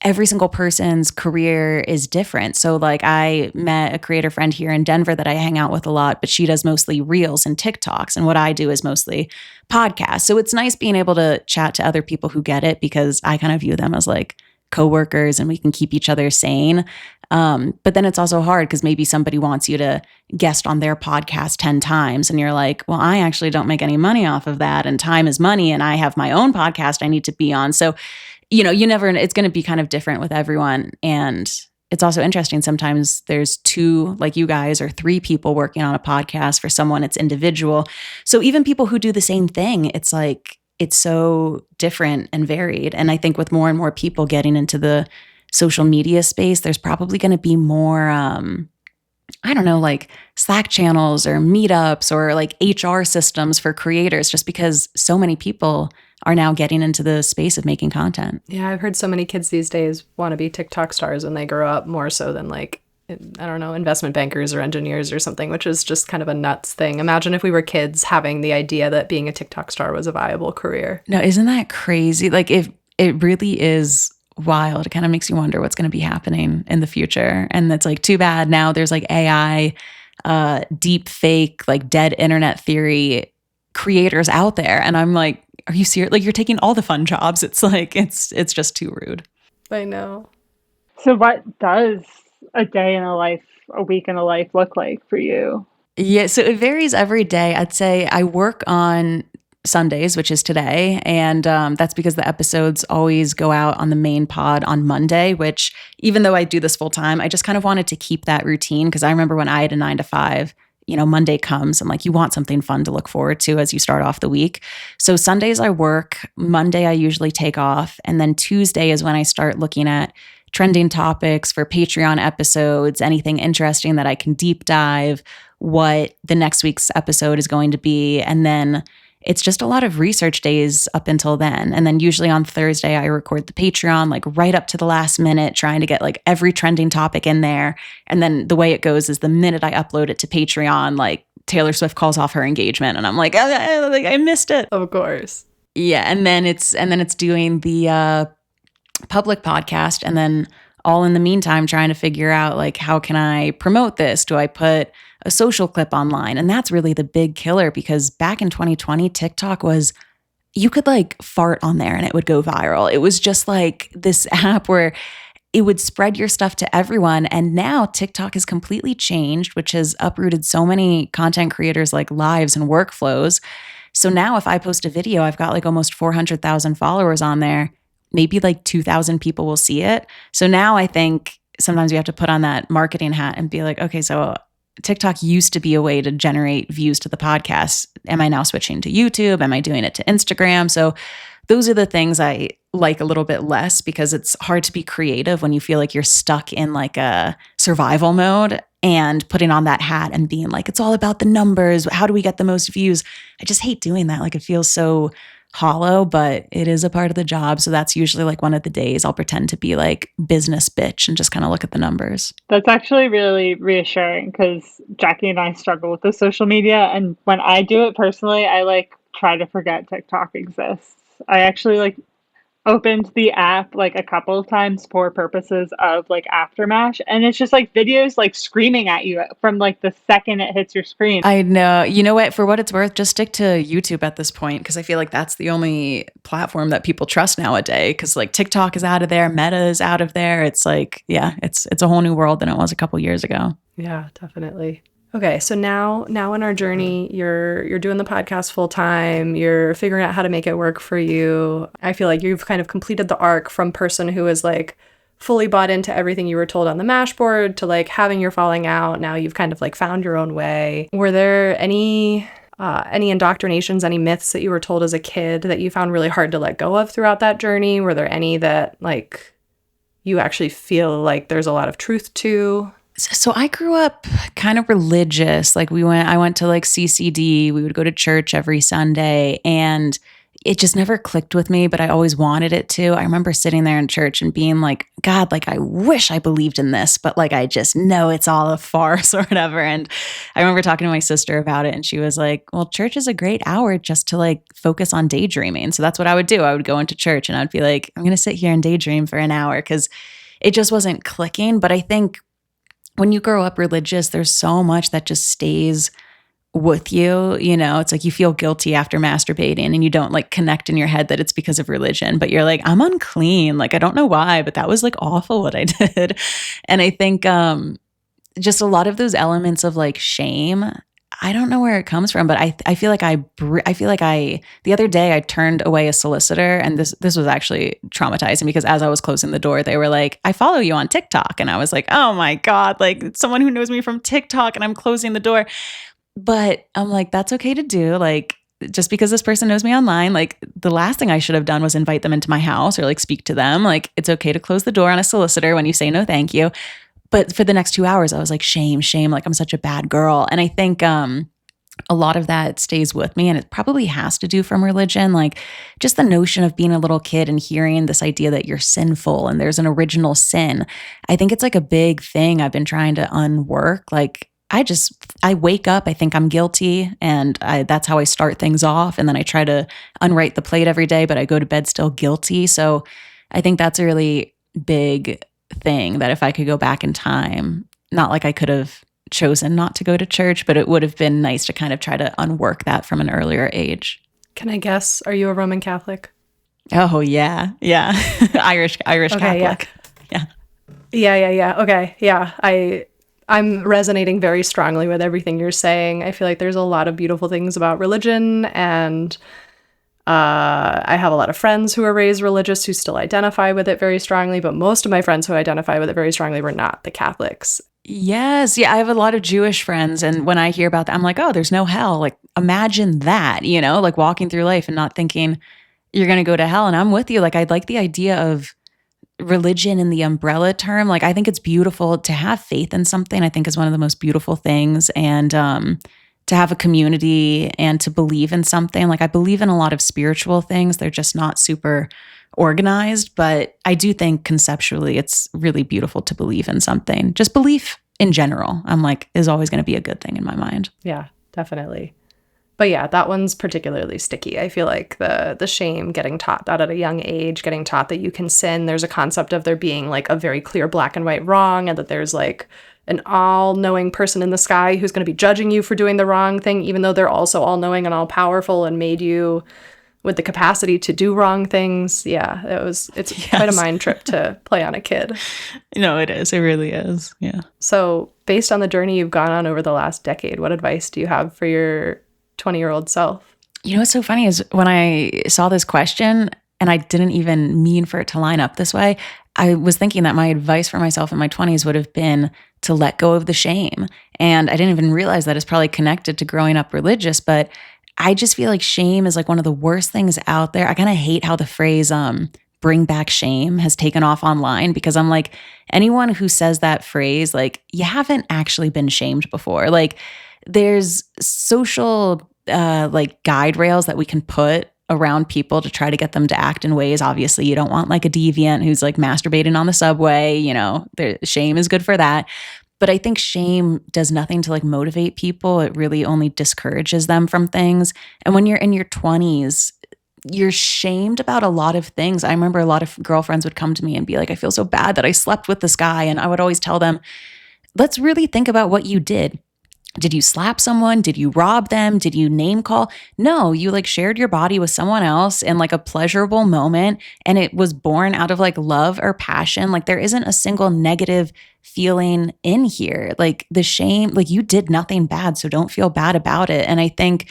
every single person's career is different. So like I met a creator friend here in Denver that I hang out with a lot, but she does mostly reels and TikToks. And what I do is mostly podcasts. So it's nice being able to chat to other people who get it because I kind of view them as like coworkers and we can keep each other sane. But then it's also hard because maybe somebody wants you to guest on their podcast 10 times and you're like, well, I actually don't make any money off of that and time is money and I have my own podcast I need to be on. So, it's going to be kind of different with everyone. And it's also interesting. Sometimes there's 2, like you guys, or 3 people working on a podcast. For someone, it's individual. So even people who do the same thing, it's like, it's so different and varied. And I think with more and more people getting into the social media space, there's probably going to be more, like Slack channels or meetups or like HR systems for creators, just because so many people are now getting into the space of making content. Yeah, I've heard so many kids these days want to be TikTok stars when they grow up more so than like, I don't know, investment bankers or engineers or something, which is just kind of a nuts thing. Imagine if we were kids having the idea that being a TikTok star was a viable career. No, isn't that crazy? Like if it really is wild, it kind of makes you wonder what's going to be happening in the future. And it's like, too bad now there's like AI, deep fake, like dead internet theory creators out there. And I'm like, are you serious? Like you're taking all the fun jobs. It's like, it's just too rude. I know. So what does a day in a life, a week in a life look like for you? Yeah, so it varies every day. I'd say I work on Sundays, which is today. And that's because the episodes always go out on the main pod on Monday, which even though I do this full time, I just kind of wanted to keep that routine because I remember when I had a 9 to 5, Monday comes and like you want something fun to look forward to as you start off the week. So Sundays I work, Monday I usually take off. And then Tuesday is when I start looking at trending topics for Patreon episodes, anything interesting that I can deep dive, what the next week's episode is going to be. And then it's just a lot of research days up until then. And then usually on Thursday, I record the Patreon, like right up to the last minute, trying to get like every trending topic in there. And then the way it goes is the minute I upload it to Patreon, like Taylor Swift calls off her engagement, and I'm like, I missed it. Of course. Yeah, and then it's doing the public podcast, and then all in the meantime trying to figure out like, how can I promote this? Do I put a social clip online? And that's really the big killer, because back in 2020, TikTok was, you could like fart on there and it would go viral. It was just like this app where it would spread your stuff to everyone. And now TikTok has completely changed, which has uprooted so many content creators' like lives and workflows. So now if I post a video, I've got like almost 400,000 followers on there. Maybe like 2,000 people will see it. So now I think sometimes you have to put on that marketing hat and be like, okay, so TikTok used to be a way to generate views to the podcast. Am I now switching to YouTube? Am I doing it to Instagram? So those are the things I like a little bit less, because it's hard to be creative when you feel like you're stuck in like a survival mode, and putting on that hat and being like, it's all about the numbers. How do we get the most views? I just hate doing that. Like, it feels so hollow, but it is a part of the job. So that's usually like one of the days I'll pretend to be like business bitch and just kind of look at the numbers. That's actually really reassuring, because Jackie and I struggle with the social media. And when I do it personally, I like try to forget TikTok exists. I actually like opened the app like a couple of times for purposes of like Aftermash, and it's just like videos like screaming at you from like the second it hits your screen. I know. You know what? For what it's worth, just stick to YouTube at this point, because I feel like that's the only platform that people trust nowadays, because like TikTok is out of there, Meta is out of there. It's like, yeah, it's a whole new world than it was a couple years ago. Yeah, definitely. Okay, so now in our journey, you're doing the podcast full time. You're figuring out how to make it work for you. I feel like you've kind of completed the arc from person who is like fully bought into everything you were told on the Mashboard to like having your falling out. Now you've kind of like found your own way. Were there any indoctrinations, any myths that you were told as a kid that you found really hard to let go of throughout that journey? Were there any that like you actually feel like there's a lot of truth to? So I grew up kind of religious. Like I went to like CCD. We would go to church every Sunday, and it just never clicked with me, but I always wanted it to. I remember sitting there in church and being like, God, like I wish I believed in this, but like I just know it's all a farce or whatever. And I remember talking to my sister about it, and she was like, well, church is a great hour just to like focus on daydreaming. So that's what I would do. I would go into church and I'd be like, I'm going to sit here and daydream for an hour, because it just wasn't clicking. But I think when you grow up religious, there's so much that just stays with you. You know, it's like you feel guilty after masturbating, and you don't like connect in your head that it's because of religion, but you're like, I'm unclean. Like, I don't know why, but that was like awful what I did. And I think just a lot of those elements of like shame, I don't know where it comes from, but I feel like the other day I turned away a solicitor, and this was actually traumatizing, because as I was closing the door, they were like, I follow you on TikTok. And I was like, oh my God, like it's someone who knows me from TikTok, and I'm closing the door. But I'm like, that's okay to do. Like, just because this person knows me online, like the last thing I should have done was invite them into my house or like speak to them. Like, it's okay to close the door on a solicitor when you say no, thank you. But for the next 2 hours, I was like, shame, like I'm such a bad girl. And I think a lot of that stays with me, and it probably has to do from religion. Like just the notion of being a little kid and hearing this idea that you're sinful and there's an original sin. I think it's like a big thing I've been trying to unwork. Like I wake up, I think I'm guilty, and that's how I start things off. And then I try to unwrite the plate every day, but I go to bed still guilty. So I think that's a really big thing, that if I could go back in time, not like I could have chosen not to go to church, but it would have been nice to kind of try to unwork that from an earlier age. Can I guess, are you a Roman Catholic? Oh yeah. Irish okay, Catholic. Yeah. Okay. Yeah. I'm resonating very strongly with everything you're saying. I feel like there's a lot of beautiful things about religion, and I have a lot of friends who are raised religious who still identify with it very strongly, but most of my friends who identify with it very strongly were not the Catholics. Yes. Yeah. I have a lot of Jewish friends. And when I hear about that, I'm like, oh, there's no hell. Like, imagine that, you know, like walking through life and not thinking you're going to go to hell. And I'm with you. Like, I like the idea of religion in the umbrella term. Like, I think it's beautiful to have faith in something. I think is one of the most beautiful things. And to have a community and to believe in something. Like, I believe in a lot of spiritual things. They're just not super organized, but I do think conceptually it's really beautiful to believe in something. Just belief in general, I'm like, is always going to be a good thing in my mind. Yeah, definitely. But yeah, that one's particularly sticky. I feel like the shame, getting taught that at a young age, getting taught that you can sin. There's a concept of there being like a very clear black and white wrong, and that there's like an all-knowing person in the sky who's going to be judging you for doing the wrong thing, even though they're also all-knowing and all-powerful and made you with the capacity to do wrong things. Yeah, it's quite a mind trip to play on a kid. No, it is. It really is. Yeah. So based on the journey you've gone on over the last decade, what advice do you have for your 20-year-old self? You know what's so funny is when I saw this question, and I didn't even mean for it to line up this way, I was thinking that my advice for myself in my 20s would have been to let go of the shame. And I didn't even realize that it's probably connected to growing up religious, but I just feel like shame is like one of the worst things out there. I kind of hate how the phrase bring back shame has taken off online, because I'm like, anyone who says that phrase, like, you haven't actually been shamed before. Like, there's social like guide rails that we can put around people to try to get them to act in ways. Obviously, you don't want like a deviant who's like masturbating on the subway, shame is good for that. But I think shame does nothing to like motivate people. It really only discourages them from things. And when you're in your 20s, you're shamed about a lot of things. I remember a lot of girlfriends would come to me and be like, I feel so bad that I slept with this guy. And I would always tell them, let's really think about what you did. Did you slap someone? Did you rob them? Did you name call? No, you like shared your body with someone else in like a pleasurable moment, and it was born out of like love or passion. Like, there isn't a single negative feeling in here. Like, the shame, like, you did nothing bad, so don't feel bad about it. And I think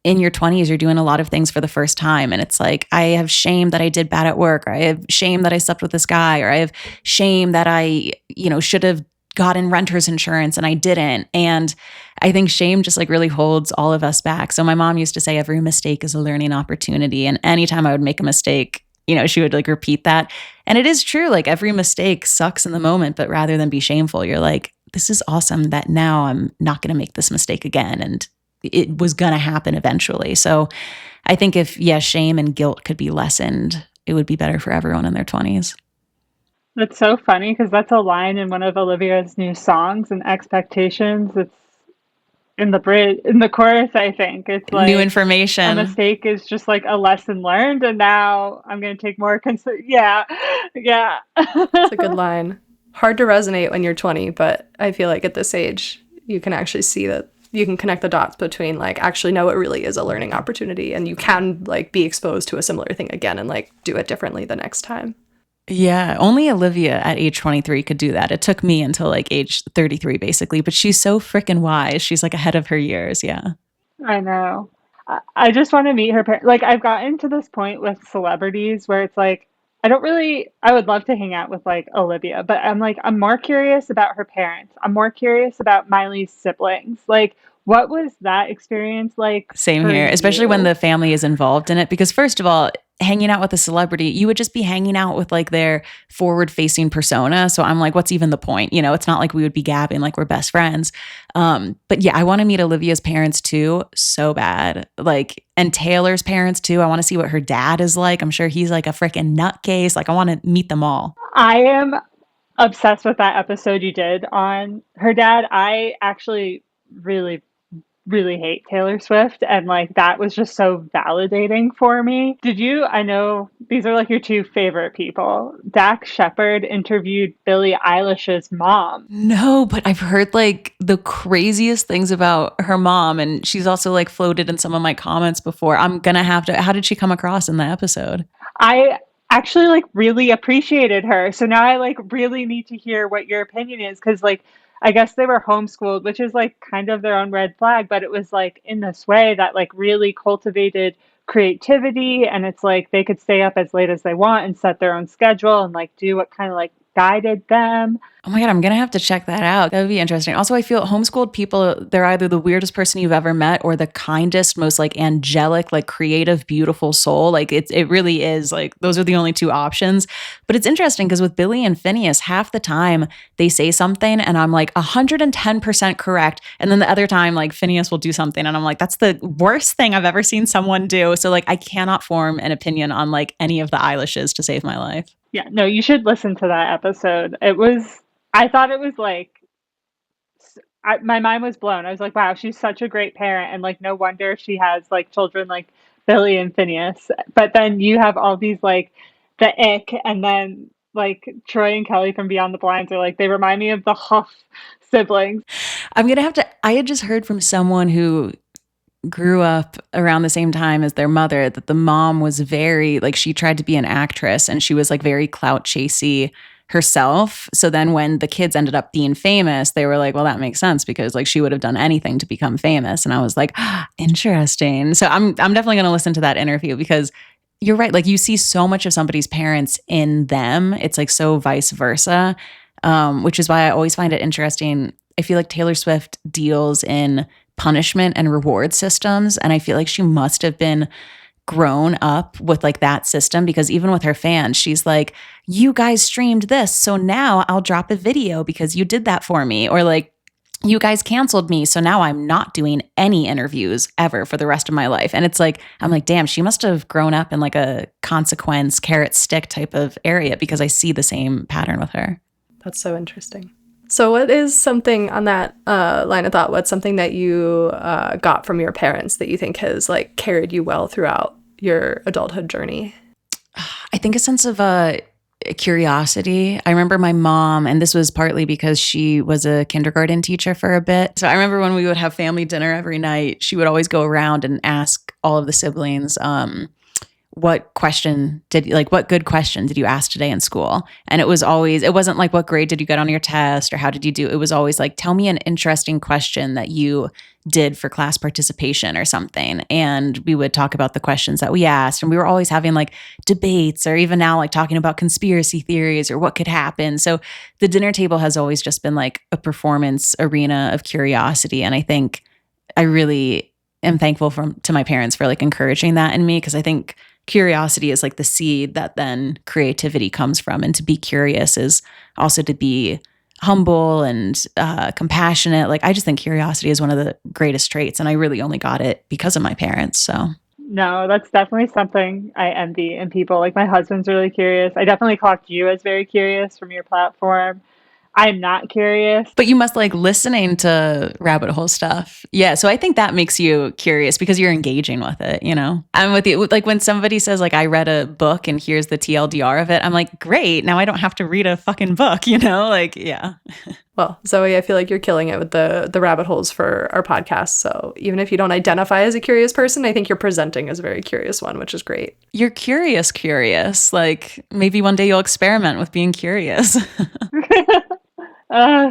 in your 20s, you're doing a lot of things for the first time. And it's like, I have shame that I did bad at work, or I have shame that I slept with this guy, or I have shame that I, should have gotten renter's insurance and I didn't. And I think shame just like really holds all of us back. So my mom used to say every mistake is a learning opportunity. And anytime I would make a mistake, she would like repeat that. And it is true. Like, every mistake sucks in the moment, but rather than be shameful, you're like, this is awesome that now I'm not going to make this mistake again. And it was going to happen eventually. So I think if, shame and guilt could be lessened, it would be better for everyone in their 20s. That's so funny, because that's a line in one of Olivia's new songs, and Expectations. It's in the chorus, I think. It's like new information. A mistake is just like a lesson learned, and now I'm going to take more Yeah. It's a good line. Hard to resonate when you're 20, but I feel like at this age, you can actually see that you can connect the dots between like, actually, no, it really is a learning opportunity, and you can like be exposed to a similar thing again and like do it differently the next time. Yeah, only Olivia at age 23 could do that. It took me until like age 33, basically. But she's so freaking wise. She's like ahead of her years. Yeah. I know. I just want to meet her parents. Like, I've gotten to this point with celebrities where it's like, I would love to hang out with like Olivia, but I'm more curious about her parents. I'm more curious about Miley's siblings. Like, what was that experience like? Same here, especially when the family is involved in it. Because first of all, hanging out with a celebrity, you would just be hanging out with like their forward-facing persona. So I'm like, what's even the point? It's not like we would be gabbing like we're best friends. But yeah, I want to meet Olivia's parents too, so bad. Like, and Taylor's parents too. I want to see what her dad is like. I'm sure he's like a freaking nutcase. Like, I want to meet them all. I am obsessed with that episode you did on her dad. I actually really hate Taylor Swift, and like that was just so validating for me. I know these are like your two favorite people. Dax Shepard interviewed Billie Eilish's mom. No, but I've heard like the craziest things about her mom, and she's also like floated in some of my comments before. I'm gonna have to, how did she come across in the episode? I actually like really appreciated her. So now I like really need to hear what your opinion is, because like I guess they were homeschooled, which is like kind of their own red flag, but it was like in this way that like really cultivated creativity, and it's like they could stay up as late as they want and set their own schedule and like do what kind of like guided them. Oh my God, I'm going to have to check that out. That would be interesting. Also, I feel homeschooled people, they're either the weirdest person you've ever met or the kindest, most like angelic, like creative, beautiful soul. Like it really is like, those are the only two options. But it's interesting because with Billy and Phineas, half the time they say something and I'm like 110% correct. And then the other time, like Phineas will do something and I'm like, that's the worst thing I've ever seen someone do. So like, I cannot form an opinion on like any of the Eilishes to save my life. Yeah, no, you should listen to that episode. I thought it was like, my mind was blown. I was like, wow, she's such a great parent. And like, no wonder she has like children like Billy and Phineas. But then you have all these like the ick, and then like Troy and Kelly from Beyond the Blinds are like, they remind me of the Huff siblings. I'm going to have to, I had just heard from someone who grew up around the same time as their mother that the mom was very, like, she tried to be an actress and she was like very clout chasey herself. So then when the kids ended up being famous, they were like, well, that makes sense because like she would have done anything to become famous. And I was like, interesting. So I'm definitely going to listen to that interview because you're right. Like you see so much of somebody's parents in them. It's like so vice versa, which is why I always find it interesting. I feel like Taylor Swift deals in punishment and reward systems. And I feel like she must have been grown up with like that system because even with her fans, she's like, you guys streamed this. So now I'll drop a video because you did that for me. Or like, you guys canceled me. So now I'm not doing any interviews ever for the rest of my life. And it's like, I'm like, damn, she must have grown up in like a consequence, carrot stick type of area because I see the same pattern with her. That's so interesting. So what is something on that line of thought? What's something that you got from your parents that you think has like carried you well throughout your adulthood journey? I think a sense of curiosity. I remember my mom, and this was partly because she was a kindergarten teacher for a bit. So I remember when we would have family dinner every night, she would always go around and ask all of the siblings, what good question did you ask today in school? And it wasn't like, what grade did you get on your test or how did you do? It was always like, tell me an interesting question that you did for class participation or something. And we would talk about the questions that we asked. And we were always having like debates or even now like talking about conspiracy theories or what could happen. So the dinner table has always just been like a performance arena of curiosity. And I think I really am thankful to my parents for like encouraging that in me because I think curiosity is like the seed that then creativity comes from. And to be curious is also to be humble and compassionate. Like I just think curiosity is one of the greatest traits. And I really only got it because of my parents. So no, that's definitely something I envy in people. Like my husband's really curious. I definitely clocked you as very curious from your platform. I'm not curious. But you must like listening to rabbit hole stuff. Yeah. So I think that makes you curious because you're engaging with it, you know? I'm with you. Like when somebody says like, I read a book and here's the TLDR of it, I'm like, great. Now I don't have to read a fucking book, you know? Like, yeah. Well, Zoe, I feel like you're killing it with the rabbit holes for our podcast. So even if you don't identify as a curious person, I think you're presenting as a very curious one, which is great. You're curious. Like maybe one day you'll experiment with being curious.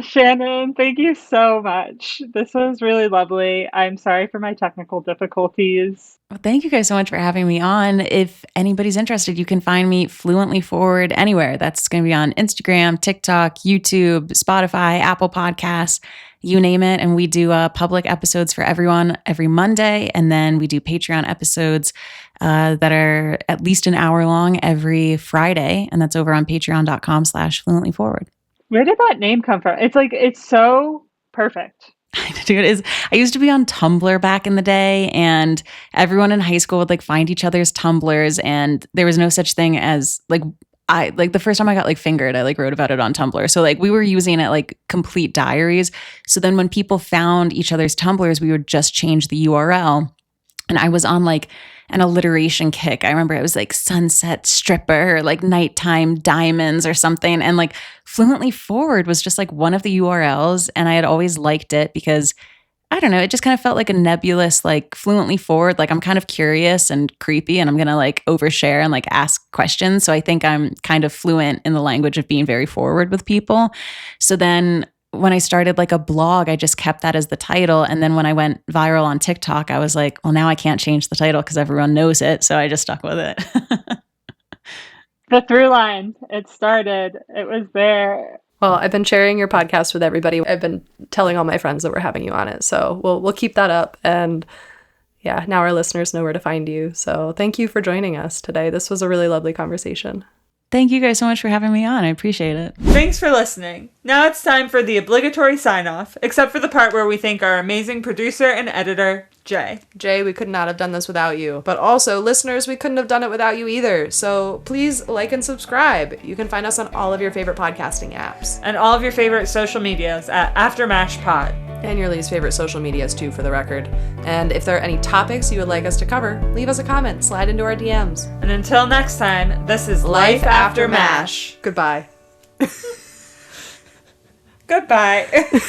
Shannon, thank you so much. This was really lovely. I'm sorry for my technical difficulties. Well, thank you guys so much for having me on. If anybody's interested, you can find me Fluently Forward anywhere. That's going to be on Instagram, TikTok, YouTube, Spotify, Apple Podcasts, you name it. And we do public episodes for everyone every Monday. And then we do Patreon episodes that are at least an hour long every Friday. And that's over on patreon.com/fluentlyforward. Where did that name come from? It's like, it's so perfect. Dude, I used to be on Tumblr back in the day, and everyone in high school would like find each other's Tumblrs, and there was no such thing as like the first time I got like fingered, I like wrote about it on Tumblr. So like we were using it like complete diaries. So then when people found each other's Tumblrs, we would just change the URL. And I was on like an alliteration kick. I remember it was like sunset stripper or like nighttime diamonds or something. And like Fluently Forward was just like one of the URLs. And I had always liked it because I don't know, it just kind of felt like a nebulous, like Fluently Forward. Like I'm kind of curious and creepy and I'm going to like overshare and like ask questions. So I think I'm kind of fluent in the language of being very forward with people. So then when I started like a blog, I just kept that as the title. And then when I went viral on TikTok, I was like, well, now I can't change the title because everyone knows it. So I just stuck with it. The through line, it started, it was there. Well, I've been sharing your podcast with everybody. I've been telling all my friends that we're having you on it. So we'll keep that up. And yeah, now our listeners know where to find you. So thank you for joining us today. This was a really lovely conversation. Thank you guys so much for having me on. I appreciate it. Thanks for listening. Now it's time for the obligatory sign-off, except for the part where we thank our amazing producer and editor, Jay. Jay, we could not have done this without you. But also, listeners, we couldn't have done it without you either. So please like and subscribe. You can find us on all of your favorite podcasting apps. And all of your favorite social medias at AfterMashPod. And your least favorite social medias too, for the record. And if there are any topics you would like us to cover, leave us a comment, slide into our DMs. And until next time, this is Life After MASH. Goodbye. Goodbye.